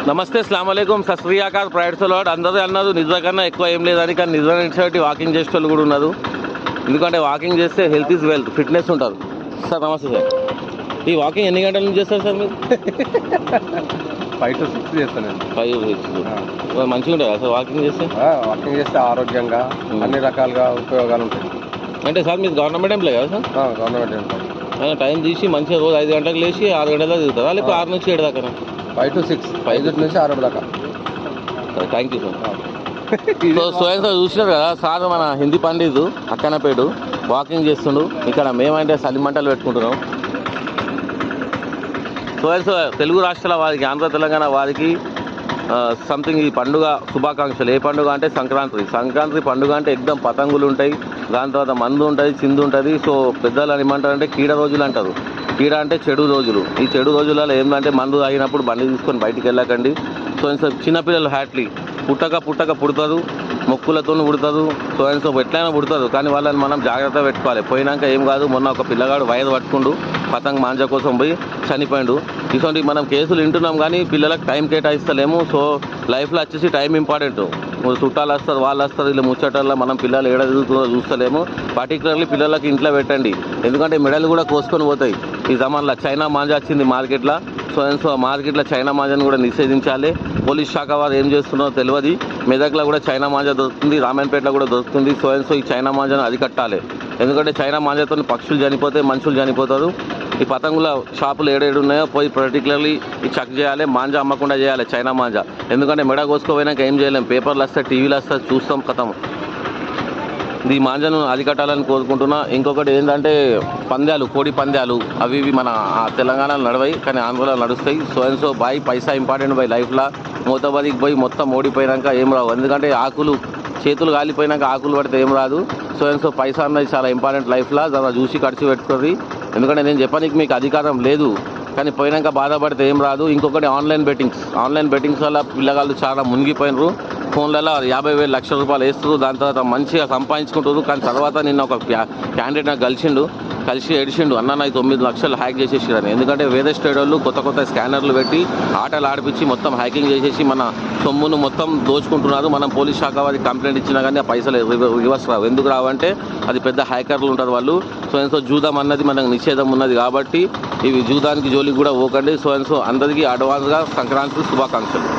నమస్తే, అస్సలాము అలైకుం, సత్ శ్రీ అకాల్, ప్రైడ్ సలాడ్. అందరూ అన్నారు నిజంగా ఎక్కువ ఏం లేదని, కానీ నిజమైన వాకింగ్ చేసే వాళ్ళు కూడా ఉన్నారు. ఎందుకంటే వాకింగ్ చేస్తే హెల్త్ ఈజ్ వెల్త్, ఫిట్నెస్ ఉంటారు. సార్ నమస్తే సార్. ఈ వాకింగ్ ఎన్ని గంటల నుంచి చేస్తారు సార్ మీరు? 5 to 6 చేస్తాను. 5 to 6 మంచిగా ఉంటుంది సార్ వాకింగ్ చేస్తే? వాకింగ్ చేస్తే ఆరోగ్యంగా అన్ని రకాలుగా ఉపయోగాలు ఉంటాయి. అంటే సార్ మీరు గవర్నమెంట్ ఎంప్లాయ్ కదా సార్? Government employee. టైం తీసి మంచిగా రోజు 5 గంటలకు లేచి 6 గంటలకు తిరుగుతారా, లేకపోతే 6 నుంచి 7 దాకా? 5 to 6, 5 నుంచి 6 దాకా. Thank you sir. స్వయం సార్ చూసినారు కదా సార్, మన హిందీ పండితు అక్కనపేటు వాకింగ్ చేస్తుండు. ఇక్కడ మేమంటే సలిమంటలు పెట్టుకుంటున్నాం. స్వయం సార్ తెలుగు రాష్ట్రాల వారికి, ఆంధ్ర తెలంగాణ వారికి సంథింగ్ ఈ పండుగ శుభాకాంక్షలు. ఏ పండుగ అంటే సంక్రాంతి పండుగ అంటే ఎగ్దం పతంగులు ఉంటాయి, దాని తర్వాత మందు ఉంటుంది, చిందు ఉంటుంది. సో పెద్దలు అని ఏమంటారంటే కీడ రోజులు అంటారు. కీడ అంటే చెడు రోజులు. ఈ చెడు రోజులలో ఏంటంటే మందు తాగినప్పుడు బండి తీసుకొని బయటికి వెళ్ళకండి. సో చిన్నపిల్లలు హ్యాట్లీ పుట్టక పుడతారు, మొక్కులతో పుడతారు, సో ఎట్లయినా పుడతారు. కానీ వాళ్ళని మనం జాగ్రత్త పెట్టుకోవాలి. పోయినాక ఏం కాదు. మొన్న ఒక పిల్లగాడు వైర్ పట్టుకుండు, పతంగ్ మాంజ కోసం పోయి చనిపోయిండు. ఇటువంటి మనం కేసులు వింటున్నాం కానీ పిల్లలకు టైం కేటాయిస్తలేము. సో లైఫ్లో వచ్చేసి టైం ఇంపార్టెంట్. చుట్టాలు వస్తారు, వాళ్ళు వస్తారు, ఇలా ముచ్చటల్లో మనం పిల్లలు ఏడ తిరుగుతుందో చూస్తలేము. పర్టికులర్లీ పిల్లలకి ఇంట్లో పెట్టండి, ఎందుకంటే మెడలు కూడా కోసుకొని పోతాయి. ఈ జమాన్లో చైనా మాంజా వచ్చింది మార్కెట్లో. సో మార్కెట్లో చైనా మాంజాను కూడా నిషేధించాలి. పోలీస్ శాఖ వారు ఏం చేస్తున్నారో తెలియదు. మెదక్లో కూడా చైనా మాంజా దొరుకుతుంది, రామాయణపేటలో కూడా దొరుకుతుంది. సో ఈ చైనా మాంజాను అరికట్టాలి. ఎందుకంటే చైనా మాంజాతో పక్షులు చనిపోతాయి, మనుషులు చనిపోతారు. ఈ పతంగుల షాపులు ఏడేడు ఉన్నాయో పోయి పర్టికులర్లీ చెక్ చేయాలి. మాంజా అమ్మకుండా చేయాలి, చైనా మాంజా. ఎందుకంటే మెడ కోసుకోపోయినాక ఏం చేయలేం. పేపర్లు వస్తాయి, టీవీలు వస్తాయి, చూస్తాం, కథం. ఈ మాంజాను అరికట్టాలని కోరుకుంటున్నా. ఇంకొకటి ఏంటంటే పందాలు, కోడి పందాలు అవి ఇవి మన తెలంగాణలో నడవాయి, కానీ ఆంధ్రలో నడుస్తాయి. సో బాయ్ పైసా ఇంపార్టెంట్ బై లైఫ్లో. మూతబదికి పోయి మొత్తం ఓడిపోయినాక ఏం రావు. ఎందుకంటే ఆకులు చేతులు కాలిపోయినాక ఆకులు పడితే ఏం రాదు. సో పైసా అన్నది చాలా ఇంపార్టెంట్ లైఫ్లో. దాన్ని చూసి ఖర్చు పెట్టుకోండి. ఎందుకంటే నేను చెప్పడానికి మీకు అధికారం లేదు, కానీ పోయినాక బాధపడితే ఏం రాదు. ఇంకొకటి ఆన్లైన్ బెట్టింగ్స్ వల్ల పిల్లగాళ్ళు చాలా మునిగిపోయినారు. ఫోన్లలో 50,000 లక్షల రూపాయలు వేస్తారు, దాని తర్వాత మంచిగా సంపాదించుకుంటారు. కానీ తర్వాత నిన్న ఒక క్యాండిడేట్ నాకు కలిసి ఏడిచిండు, అన్న నాకు 9 లక్షలు హ్యాక్ చేసేసారని. ఎందుకంటే వేరే స్టేట్ వాళ్ళు కొత్త స్కానర్లు పెట్టి ఆటలు ఆడిపించి మొత్తం హ్యాకింగ్ చేసేసి మన సొమ్మును మొత్తం దోచుకుంటున్నారు. మనం పోలీస్ శాఖ వారికి కంప్లైంట్ ఇచ్చినా కానీ ఆ పైసలు రివర్స్ రావు. ఎందుకు రావంటే అది పెద్ద హ్యాకర్లు ఉంటారు వాళ్ళు. సో జూదం అన్నది మనకు నిషేధం ఉన్నది కాబట్టి ఇవి జూదానికి జోలికి కూడా పోకండి. సో అందరికీ అడ్వాన్స్గా సంక్రాంతి శుభాకాంక్షలు.